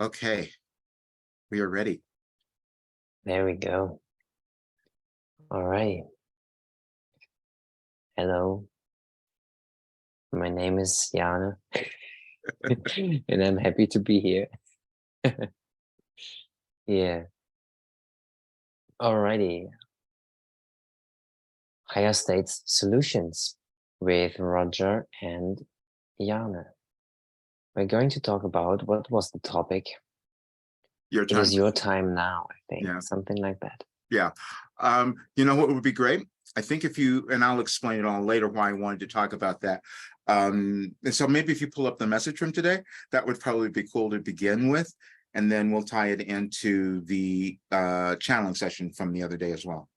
Okay, we are ready. There we go. All right. Hello. My name is Jana, and I'm happy to be here. Yeah. Alrighty. Higher States Solutions with Roger and Jana. We're going to talk about what was the topic. Your It time. is your time now, I think. Yeah. Something like that. Yeah. You know what would be great? I think if you, and I'll explain it all later why I wanted to talk about that. And so maybe if you pull up the message from today, that would probably be cool to begin with. And then we'll tie it into the channeling session from the other day as well.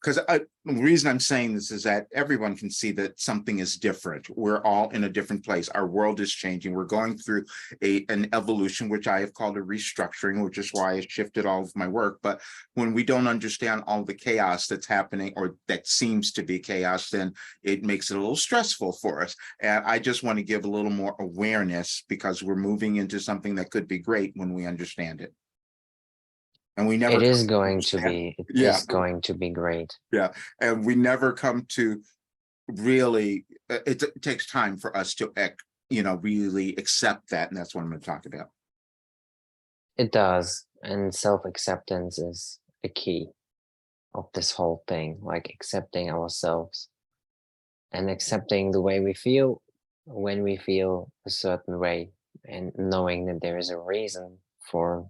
Because the reason I'm saying this is that everyone can see that something is different. We're all in a different place. Our world is changing. We're going through an evolution, which I have called a restructuring, which is why I shifted all of my work. But when we don't understand all the chaos that's happening, or that seems to be chaos, then it makes it a little stressful for us. And I just want to give a little more awareness because we're moving into something that could be great when we understand it. And we never It is going to understand. be, it Yeah. is going to be great. Yeah, and we never come to really, it takes time for us to, really accept that, and that's what I'm going to talk about. It does. And self-acceptance is a key of this whole thing, like accepting ourselves and accepting the way we feel when we feel a certain way, and knowing that there is a reason for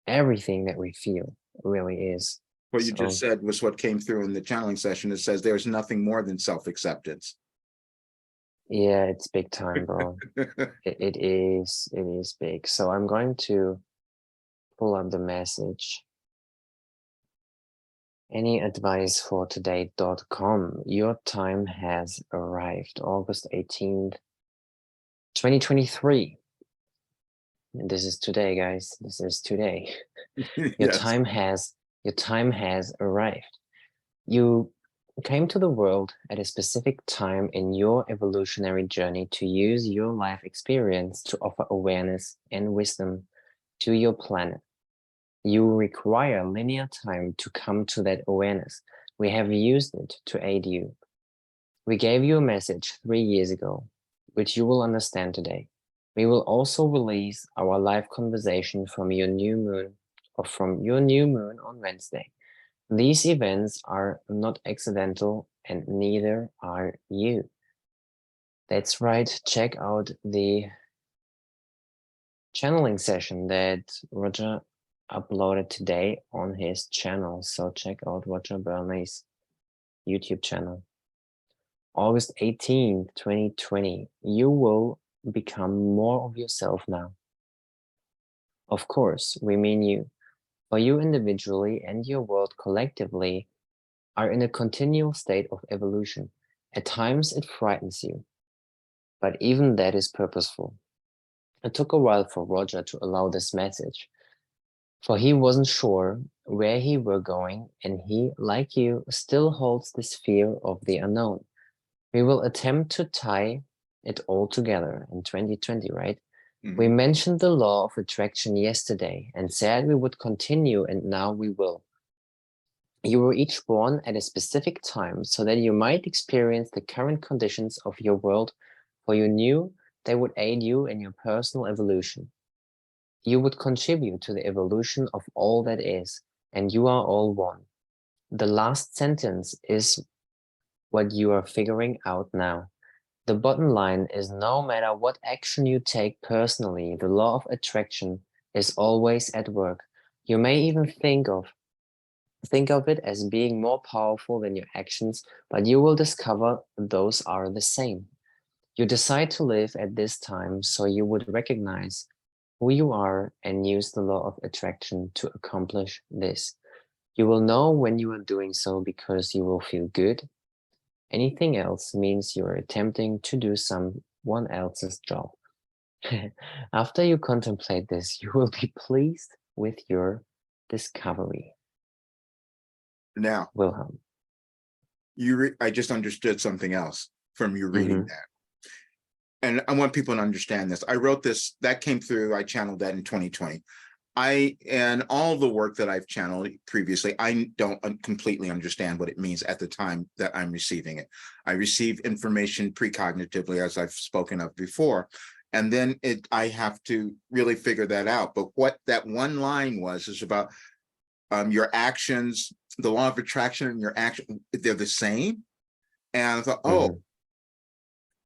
everything that we feel. It really is. What you just said was what came through in the channeling session. It says there's nothing more than self-acceptance. Yeah, it's big time, bro. It is big. So I'm going to pull up the message. Any advice for today.com? Your time has arrived. August 18th, 2023. And this is today, guys. This is today. Your Yes. time has arrived. You came to the world at a specific time in your evolutionary journey to use your life experience to offer awareness and wisdom to your planet. You require linear time to come to that awareness. We have used it to aid you. We gave you a message 3 years ago, which you will understand today. We will also release our live conversation from your new moon on Wednesday. These events are not accidental, and neither are you. That's right. Check out the channeling session that Roger uploaded today on his channel. So check out Roger Burnley's YouTube channel. August 18th, 2020. You will become more of yourself now. Of course, we mean you. For you individually and your world collectively are in a continual state of evolution. At times it frightens you, but even that is purposeful. It took a while for Roger to allow this message, for he wasn't sure where he were going, and he, like you, still holds this fear of the unknown. We will attempt to tie it all together in 2020, right? Mm-hmm. We mentioned the law of attraction yesterday and said we would continue, and now we will. You were each born at a specific time so that you might experience the current conditions of your world, for you knew they would aid you in your personal evolution. You would contribute to the evolution of all that is, and you are all one. The last sentence is what you are figuring out now. The bottom line is, no matter what action you take personally, the law of attraction is always at work. You may even think of it as being more powerful than your actions, but you will discover those are the same. You decide to live at this time so you would recognize who you are and use the law of attraction to accomplish this. You will know when you are doing so because you will feel good. Anything else means you are attempting to do someone else's job. After you contemplate this, you will be pleased with your discovery. Now, Wilhelm. I just understood something else from you reading that. and I want people to understand this. I wrote this, that came through, I channeled that in 2020. And all the work that I've channeled previously, I don't completely understand what it means at the time that I'm receiving it. I receive information precognitively, as I've spoken of before, and then I have to really figure that out. But what that one line was is about your actions, the law of attraction and your action, they're the same. And I thought, oh,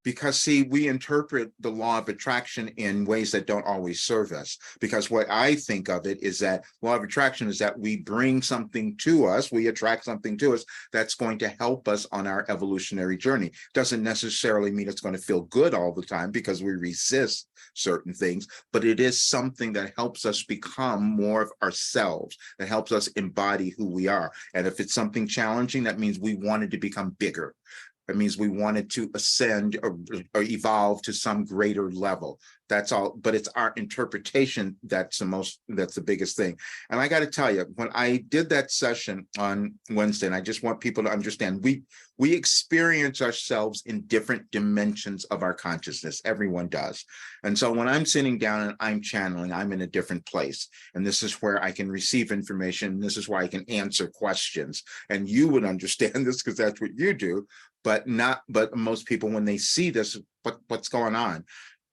because see, we interpret the law of attraction in ways that don't always serve us. Because what I think of it is that law of attraction is that we bring something to us, we attract something to us that's going to help us on our evolutionary journey. Doesn't necessarily mean it's going to feel good all the time because we resist certain things, but it is something that helps us become more of ourselves, that helps us embody who we are. And if it's something challenging, that means we wanted to become bigger. It means we wanted to ascend or evolve to some greater level. That's all, but it's our interpretation that's the biggest thing. And I got to tell you, when I did that session on Wednesday, and I just want people to understand, we experience ourselves in different dimensions of our consciousness. Everyone does. And so when I'm sitting down and I'm channeling, I'm in a different place. And this is where I can receive information. This is why I can answer questions. And you would understand this because that's what you do. But most people, when they see this, what's going on?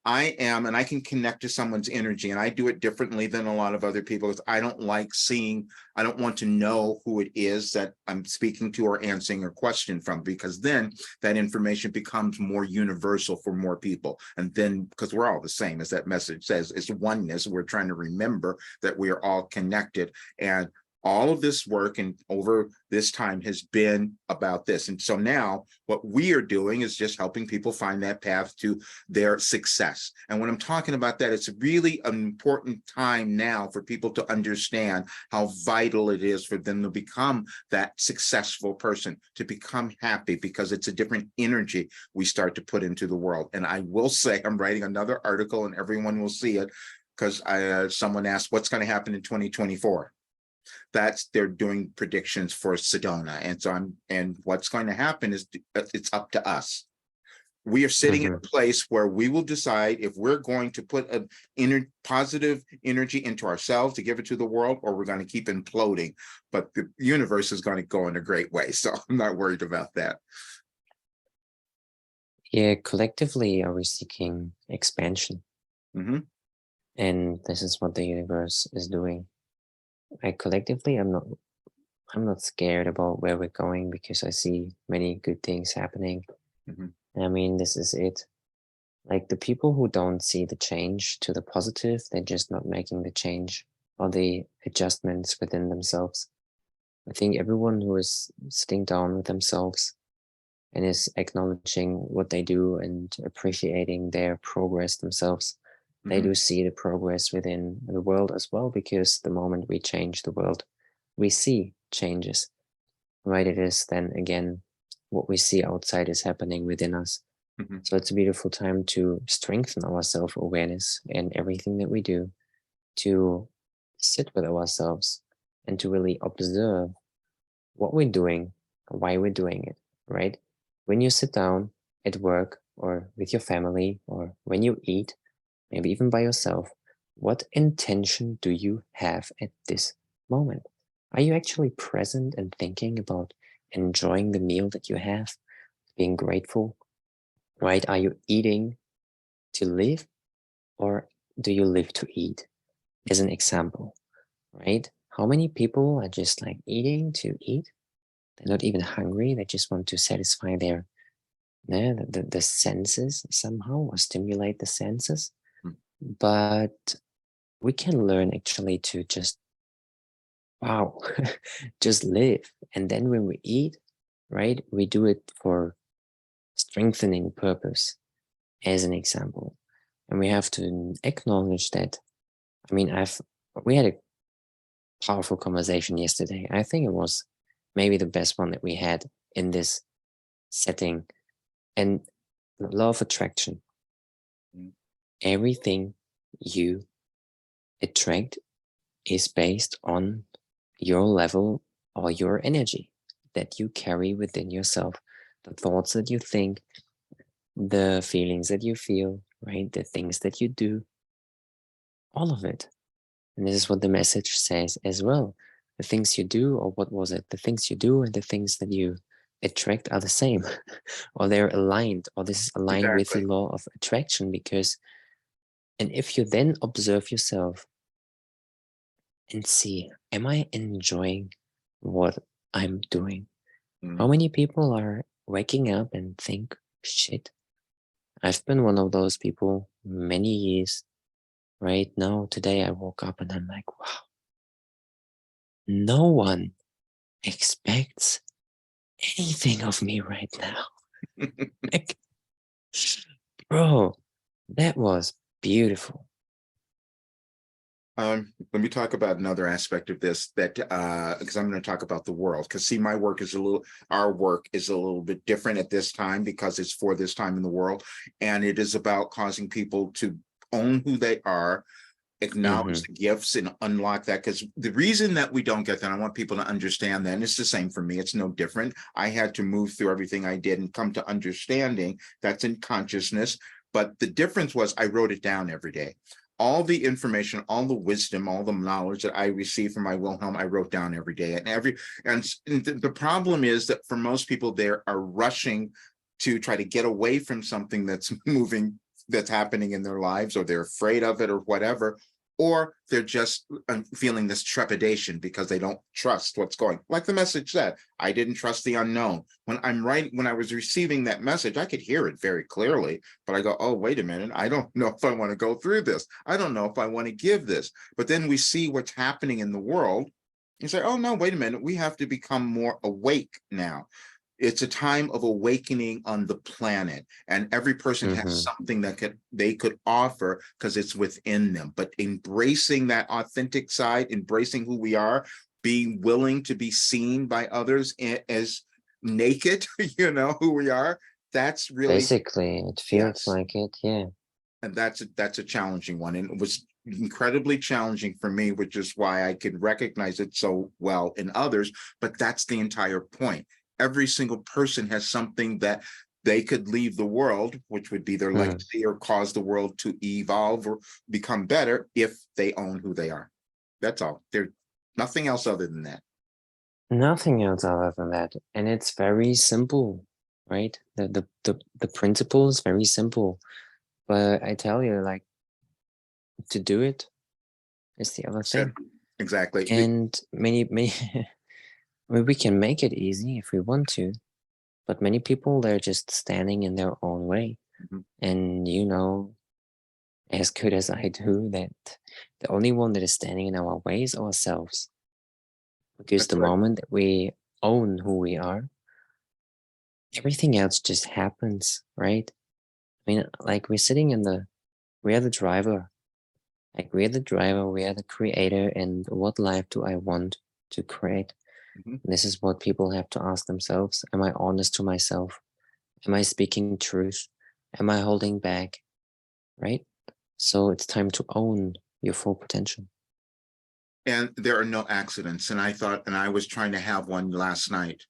And I can connect to someone's energy, and I do it differently than a lot of other people. Because I don't want to know who it is that I'm speaking to or answering a question from, because then that information becomes more universal for more people. And then, because we're all the same, as that message says, it's oneness. We're trying to remember that we are all connected. And all of this work and over this time has been about this. And so now what we are doing is just helping people find that path to their success. And when I'm talking about that, it's really an important time now for people to understand how vital it is for them to become that successful person, to become happy, because it's a different energy we start to put into the world. And I will say, I'm writing another article and everyone will see it, because someone asked what's going to happen in 2024. They're doing predictions for Sedona. And so and what's going to happen is it's up to us. We are sitting in a place where we will decide if we're going to put an positive energy into ourselves to give it to the world, or we're going to keep imploding. But the universe is going to go in a great way. So I'm not worried about that. Yeah, collectively, are we seeking expansion? And this is what the universe is doing. Collectively, I'm not scared about where we're going, because I see many good things happening. I mean, this is it. Like, the people who don't see the change to the positive, they're just not making the change or the adjustments within themselves. I think everyone who is sitting down with themselves and is acknowledging what they do and appreciating their progress themselves, they do see the progress within the world as well, because the moment we change the world, we see changes, right? It is then again, what we see outside is happening within us. So it's a beautiful time to strengthen our self-awareness in everything that we do, to sit with ourselves and to really observe what we're doing, why we're doing it, right? When you sit down at work or with your family, or when you eat, maybe even by yourself, what intention do you have at this moment? Are you actually present and thinking about enjoying the meal that you have, being grateful, right? Are you eating to live, or do you live to eat? As an example, right? How many people are just like eating to eat? They're not even hungry. They just want to satisfy the senses somehow, or stimulate the senses. But we can learn actually to just, wow, just live. And then when we eat, right, we do it for strengthening purpose, as an example. And we have to acknowledge that. I mean, we had a powerful conversation yesterday. I think it was maybe the best one that we had in this setting. And the law of attraction. Everything you attract is based on your level or your energy that you carry within yourself, the thoughts that you think, the feelings that you feel, right? The things that you do, all of it. And this is what the message says as well. The things you do, or what was it? The things you do and the things that you attract are the same, or they're aligned, or this is aligned with the Exactly. law of attraction. Because, and if you then observe yourself and see, am I enjoying what I'm doing? How Mhm. many people are waking up and think, shit, I've been one of those people many years. Right now, today I woke up and I'm like, wow, no one expects anything of me right now. Like, bro, that was beautiful. Let me talk about another aspect of this that because I'm going to talk about the world, because see, our work is a little bit different at this time because it's for this time in the world, and it is about causing people to own who they are, acknowledge Hmm. the gifts, and unlock that. Because the reason that we don't get that, I want people to understand that, and it's the same for me, it's no different. I had to move through everything I did and come to understanding that's in consciousness. But the difference was I wrote it down every day. All the information, all the wisdom, all the knowledge that I received from my Wilhelm, I wrote down every day. And the problem is that for most people, they are rushing to try to get away from something that's moving, that's happening in their lives, or they're afraid of it, or whatever, or they're just feeling this trepidation because they don't trust what's going. Like the message said, I didn't trust the unknown. When I was receiving that message, I could hear it very clearly, but I go, oh, wait a minute, I don't know if I want to go through this. I don't know if I want to give this. But then we see what's happening in the world. You say, oh no, wait a minute, we have to become more awake now. It's a time of awakening on the planet, and every person has Hmm. something that they could offer because it's within them. But embracing that authentic side, embracing who we are, being willing to be seen by others as naked, who we are. That's really, Basically, it feels yes. like it. Yeah. And that's a challenging one, and it was incredibly challenging for me, which is why I could recognize it so well in others. But that's the entire point. Every single person has something that they could leave the world, which would be their Hmm. legacy or cause the world to evolve or become better if they own who they are. That's all. There's nothing else other than that. Nothing else other than that. And it's very simple, right? The principle is very simple. But I tell you, like, to do it is the other Said thing. exactly. And many I mean, we can make it easy if we want to, but many people, they're just standing in their own way. Mhm. And you know, as good as I do, that the only one that is standing in our way is ourselves. Because That's the right. moment that we own who we are, everything else just happens, right? I mean, like we are the driver. Like we are the driver, we are the creator, and what life do I want to create? Mhm. This is what people have to ask themselves. Am I honest to myself? Am I speaking truth? Am I holding back? Right? So it's time to own your full potential. And there are no accidents. And I was trying to have one last night.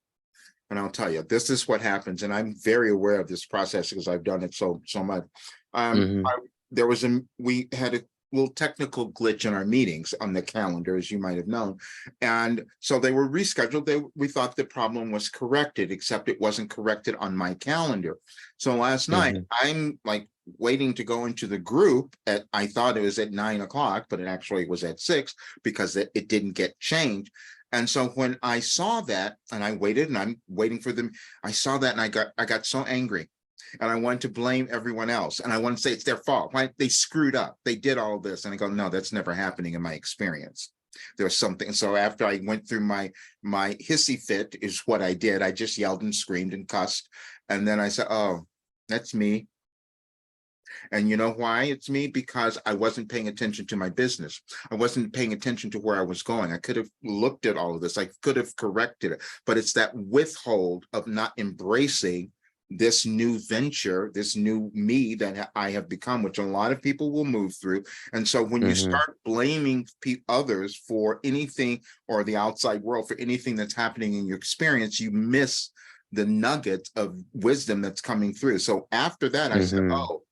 And I'll tell you, this is what happens. And I'm very aware of this process because I've done it so much. Mm-hmm. We had a little technical glitch in our meetings on the calendar, as you might have known. And so they were rescheduled. We thought the problem was corrected, except it wasn't corrected on my calendar. So last night, Mm-hmm. I'm like waiting to go into the group I thought it was at 9 o'clock, but it actually was at 6 because it didn't get changed. And so when I saw that, and I waited, and I'm waiting for them, I saw that, and I got so angry, and I wanted to blame everyone else, and I want to say it's their fault. Why they screwed up? They did all this, and I go, no, that's never happening in my experience. There's something. So after I went through my hissy fit, is what I did. I just yelled and screamed and cussed, and then I said, oh, that's me. And you know why it's me? Because I wasn't paying attention to my business. I wasn't paying attention to where I was going. I could have looked at all of this. I could have corrected it, but it's that withhold of not embracing this new venture, this new me that I have become, which a lot of people will move through. And so when you Mm-hmm. start blaming others for anything, or the outside world for anything that's happening in your experience, you miss the nugget of wisdom that's coming through. So after that, I said, Mhm. oh,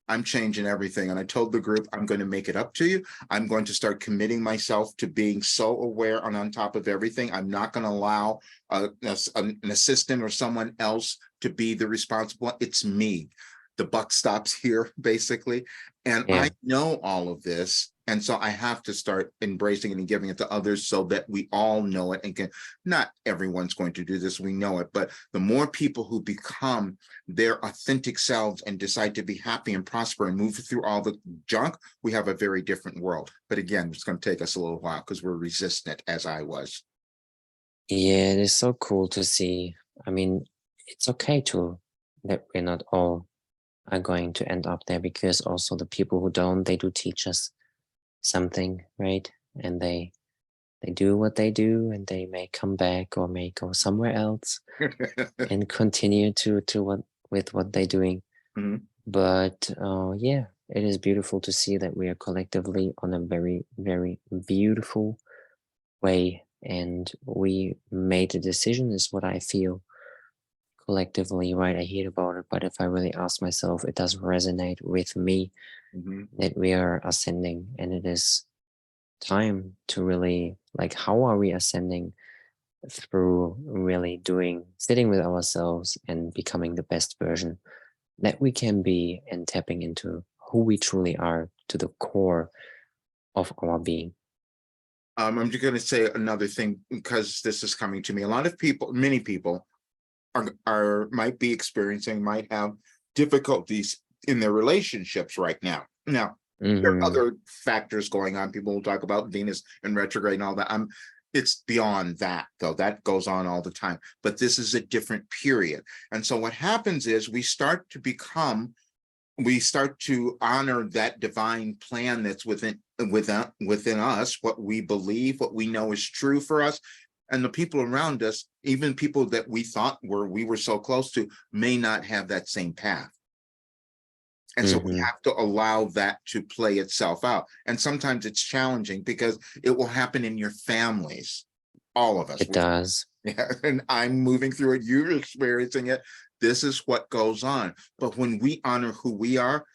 I'm changing everything. And I told the group, I'm going to make it up to you. I'm going to start committing myself to being so aware and on top of everything. I'm not going to allow an assistant or someone else to be the responsible. It's me. The buck stops here, basically. And Yeah. I know all of this. And so I have to start embracing it and giving it to others so that we all know it and can, not everyone's going to do this, we know it, but the more people who become their authentic selves and decide to be happy and prosper and move through all the junk, we have a very different world. But again, it's going to take us a little while because we're resistant, as I was. Yeah, it is so cool to see. I mean, it's okay to that we're not all are going to end up there, because also the people who don't, they do teach us something, right? And they do what they do, and they may come back or may go somewhere else and continue to what with what they're doing. Mhm. But yeah, it is beautiful to see that we are collectively on a very, very beautiful way, and we made a decision, is what I feel collectively, right? I hear about it, but if I really ask myself, it does resonate with me Mhm. that we are ascending, and it is time to really, like, how are we ascending? Through really doing, sitting with ourselves and becoming the best version that we can be, and tapping into who we truly are to the core of our being. I'm just going to say another thing because this is coming to me. A lot of people, many people are might be experiencing, might have difficulties in their relationships right now. Now, there are Hmm. other factors going on. People will talk about Venus and retrograde and all that. It's beyond that, though. That goes on all the time. But this is a different period. And so what happens is we start to honor that divine plan that's within us, what we believe, what we know is true for us. And the people around us, even people that we thought we were so close to, may not have that same path. And so we Hmm. have to allow that to play itself out. And sometimes it's challenging because it will happen in your families. All of us. It does. Yeah, and I'm moving through it. You're experiencing it. This is what goes on. But when we honor who we are,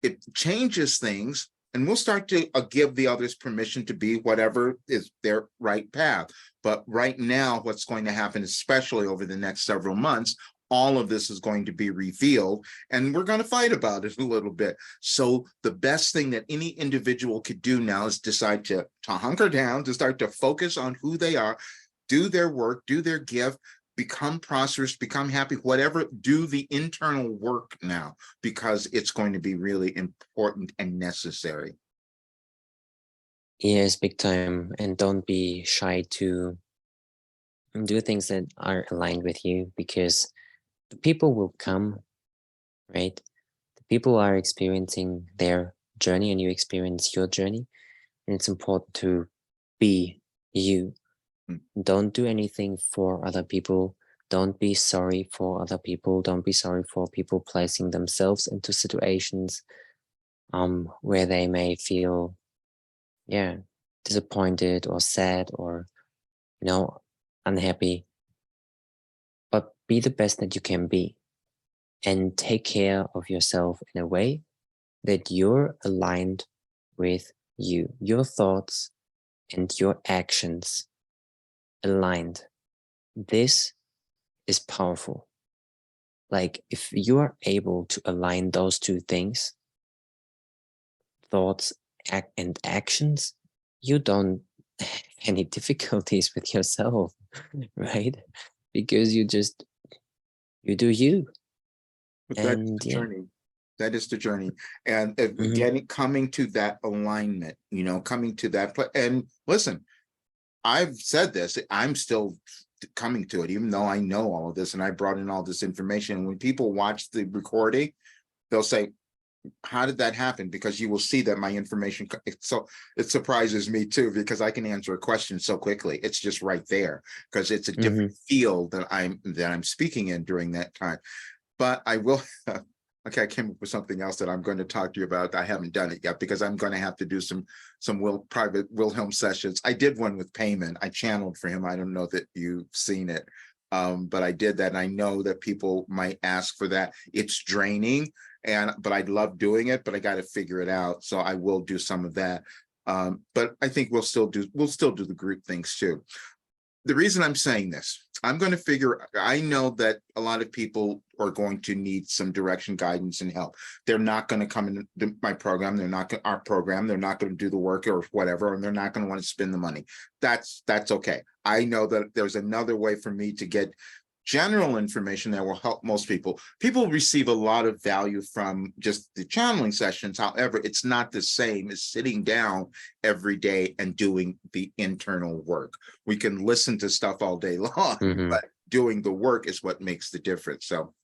it changes things, and we'll start to give the others permission to be whatever is their right path. But right now, what's going to happen, especially over the next several months, all of this is going to be revealed, and we're going to fight about it a little bit. So the best thing that any individual could do now is decide to hunker down, to start to focus on who they are, do their work, do their gift, become prosperous, become happy, whatever, do the internal work now, because it's going to be really important and necessary. Yes, big time. And don't be shy to do things that are aligned with you, because the people will come, right? The people are experiencing their journey, and you experience your journey. And it's important to be you. Mm. Don't do anything for other people. Don't be sorry for other people. Don't be sorry for people placing themselves into situations where they may feel, yeah, disappointed or sad or, unhappy. But be the best that you can be, and take care of yourself in a way that you're aligned with you, your thoughts and your actions aligned. This is powerful. Like, if you are able to align those two things, thoughts and actions, you don't have any difficulties with yourself, right? Because you do you. But that is And the yeah. journey. That is the journey. And Hmm. again, coming to that alignment, coming to that. And listen, I've said this, I'm still coming to it, even though I know all of this and I brought in all this information. When people watch the recording, they'll say, how did that happen? Because you will see that my information, so it surprises me too, because I can answer a question so quickly. It's just right there, because it's a different Hmm. field that I'm speaking in during that time. But I will, okay, I came up with something else that I'm going to talk to you about. I haven't done it yet because I'm going to have to do some private Wilhelm sessions. I did one with Payman. I channeled for him. I don't know that you've seen it. But I did that, and I know that people might ask for that. It's draining, but I love doing it, but I got to figure it out. So I will do some of that. But I think we'll still do the group things too. The reason I'm saying this, I know that a lot of people are going to need some direction, guidance, and help. They're not going to come into my program. Our program. They're not going to do the work or whatever, and they're not going to want to spend the money. That's okay. I know that there's another way for me to get general information that will help most people. People receive a lot of value from just the channeling sessions. However, it's not the same as sitting down every day and doing the internal work. We can listen to stuff all day long, but doing the work is what makes the difference. So,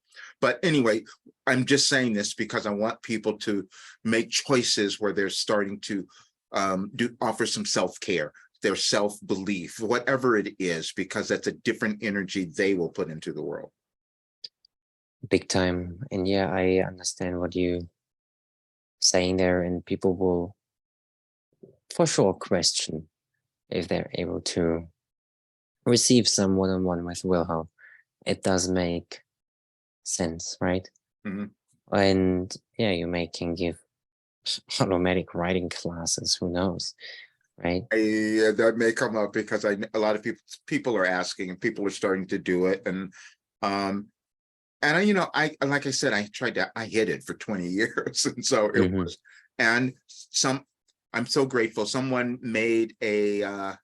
but anyway, I'm just saying this because I want people to make choices where they're starting to offer some self-care, their self-belief, whatever it is, because that's a different energy they will put into the world. Big time. And yeah, I understand what you saying there, and people will for sure question if they're able to receive some one-on-one with Wilhelm. It does make sense, right? And yeah, you can give automatic writing classes, who knows, right? That may come up because a lot of people are asking, and people are starting to do it. And like I said, I hid it for 20 years. And so it was, and I'm so grateful. Someone made a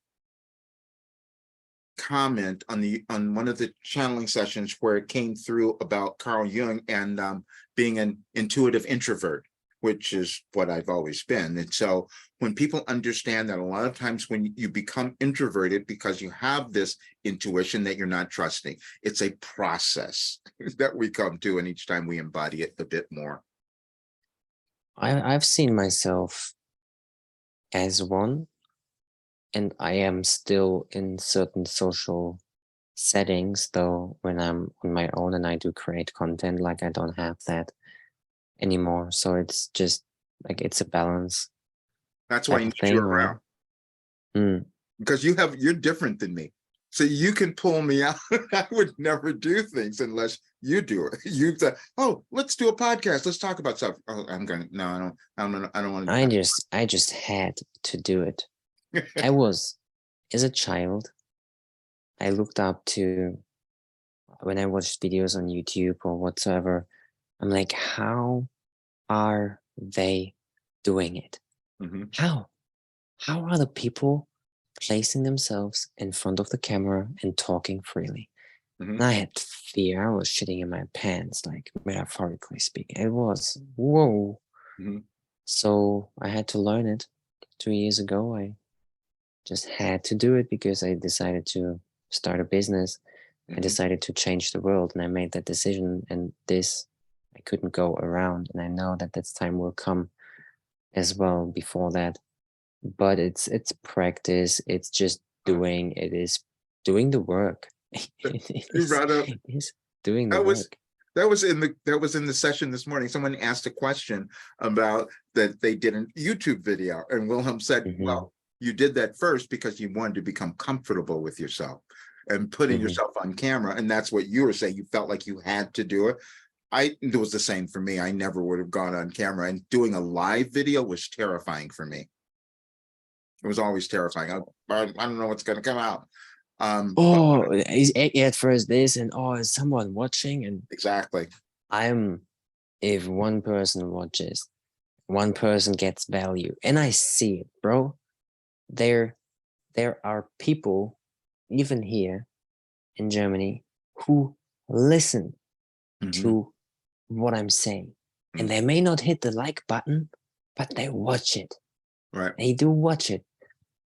comment on one of the channeling sessions where it came through about Carl Jung and being an intuitive introvert, which is what I've always been. And so when people understand that a lot of times when you become introverted because you have this intuition that you're not trusting, it's a process that we come to, and each time we embody it a bit more. I've seen myself as one, and I am still in certain social settings, though when I'm on my own and I do create content, like I don't have that anymore. So it's just like, it's a balance. That's why I need you around. Right? Because you're different than me. So you can pull me out. I would never do things unless you do it. You say, "Oh, let's do a podcast. Let's talk about stuff." Oh, I don't want to. I just had to do it. I was, as a child, I looked up to, when I watched videos on YouTube or whatsoever, I'm like, how are they doing it? How are the people placing themselves in front of the camera and talking freely? And I had fear. I was shitting in my pants, like, metaphorically speaking. It was, whoa. So I had to learn it 2 years ago. I just had to do it because I decided to start a business. I decided to change the world, and I made that decision, and this I couldn't go around. And I know that that time will come as well before that. But it's practice. It's just doing. It is doing the work. It is doing the work. That was in the session this morning. Someone asked a question about that they did a YouTube video, and Wilhelm said, "Well, you did that first because you wanted to become comfortable with yourself and putting yourself on camera, and that's what you were saying. You felt like you had to do it." It was the same for me. I never would have gone on camera, and doing a live video was terrifying for me. It was always terrifying. I don't know what's going to come out. At first this, and is someone watching? And exactly. If one person watches, one person gets value, and I see it, bro. There are people, even here in Germany, who listen to what I'm saying, and they may not hit the like button, but they watch it. Right. They do watch it.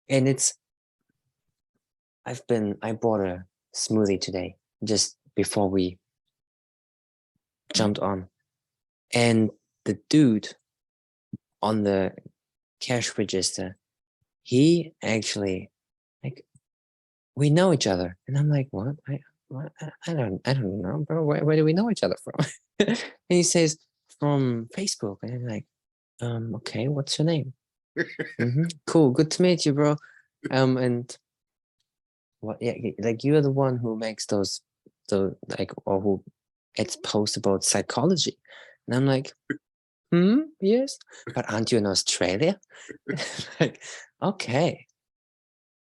And I bought a smoothie today, just before we jumped on. And the dude on the cash register, he actually, like, we know each other. And I'm like, what? I don't know, bro. Where do we know each other from? And he says, from Facebook. And I'm like, okay, what's your name? Cool, good to meet you, bro. And what? Yeah, like, you're the one who makes those so like, or who gets posts about psychology. And I'm like, yes, but aren't you in Australia? Like, okay,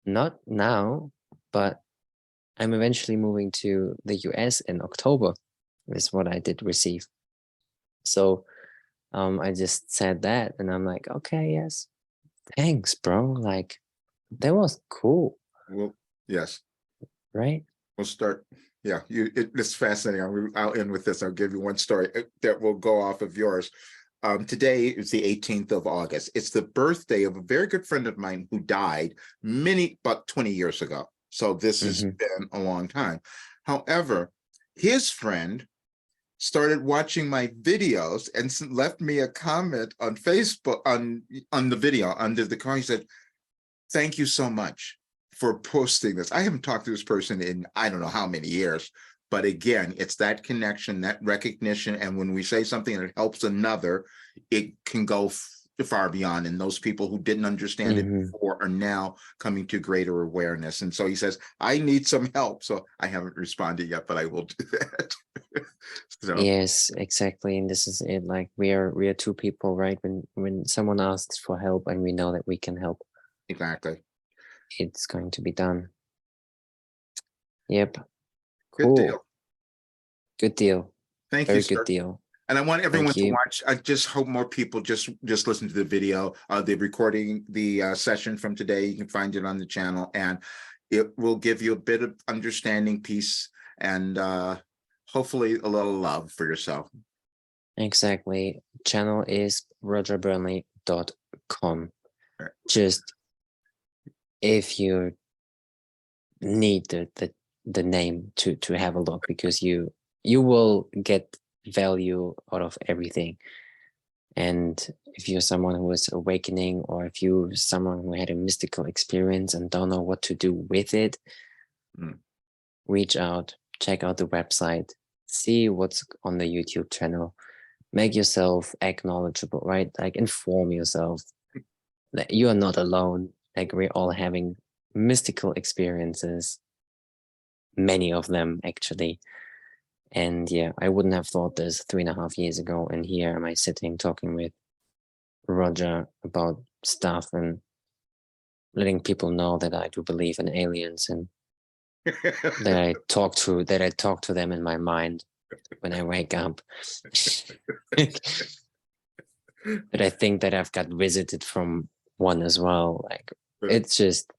not now, but I'm eventually moving to the US in October, is what I did receive. So I just said that, and I'm like, okay, yes, thanks, bro. Like, that was cool, Well, yes, right? we'll start. Yeah, it's fascinating. I'll end with this. I'll give you one story that will go off of yours. Today is the 18th of August. It's the birthday of a very good friend of mine who died about 20 years ago. So this has been a long time. However, his friend started watching my videos and left me a comment on Facebook on the video under the comment. He said, "Thank you so much for posting this." I haven't talked to this person in I don't know how many years, but again, it's that connection, that recognition. And when we say something that helps another, it can go far beyond. And those people who didn't understand it before are now coming to greater awareness. And so he says, I need some help. So I haven't responded yet, but I will do that. So, Yes, exactly. And this is it. Like, we are two people, right? When someone asks for help and we know that we can help, exactly. it's going to be done. Yep. Good Cool. deal. Good deal. Thank Very you, good sir. deal. And I want everyone Thank to you. watch. I just hope more people just listen to the video, the recording, the session from today. You can find it on the channel, and it will give you a bit of understanding, peace, and hopefully a little love for yourself. Exactly. Channel is rogerburnley.com. Right. Just if you need the name to have a look, because you will get value out of everything. And if you're someone who is awakening, or if you're someone who had a mystical experience and don't know what to do with it, reach out, check out the website, see what's on the YouTube channel, make yourself acknowledgeable, right? Like, inform yourself that you are not alone. Like, we're all having mystical experiences, many of them actually. And yeah, I wouldn't have thought this 3.5 years ago. And here am I sitting talking with Roger about stuff and letting people know that I do believe in aliens, and that I talk to them in my mind when I wake up. But I think that I've got visited from one as well. Like, it's just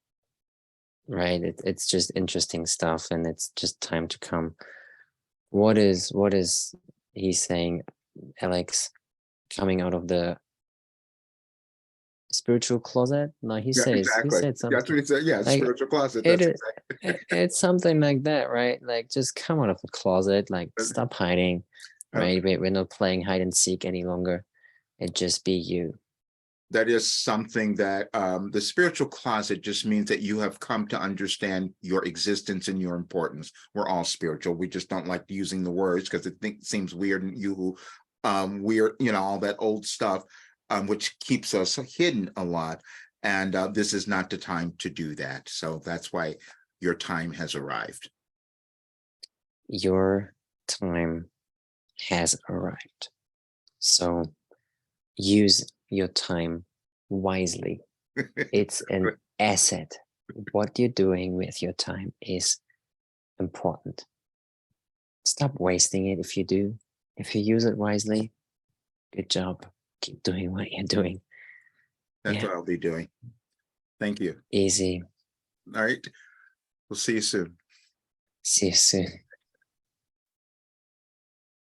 right. It's just interesting stuff, and it's just time to come. What is he saying, Alex? Coming out of the spiritual closet? No, he Yeah, said exactly. something. That's what he said. Yeah, Like, spiritual closet. That's exactly. it's something like that, right? Like, just come out of the closet. Like, stop hiding, right? We're not playing hide and seek any longer. It just be you. That is something that the spiritual closet just means that you have come to understand your existence and your importance. We're all spiritual. We just don't like using the words because it seems weird, and weird, all that old stuff, which keeps us hidden a lot. And this is not the time to do that. So that's why your time has arrived. Your time has arrived. So use your time wisely. It's an asset. What you're doing with your time is important. Stop wasting it. If you do, if you use it wisely, good job. Keep doing what you're doing. That's what I'll be doing. Thank you. Easy. All right. We'll see you soon. See you soon.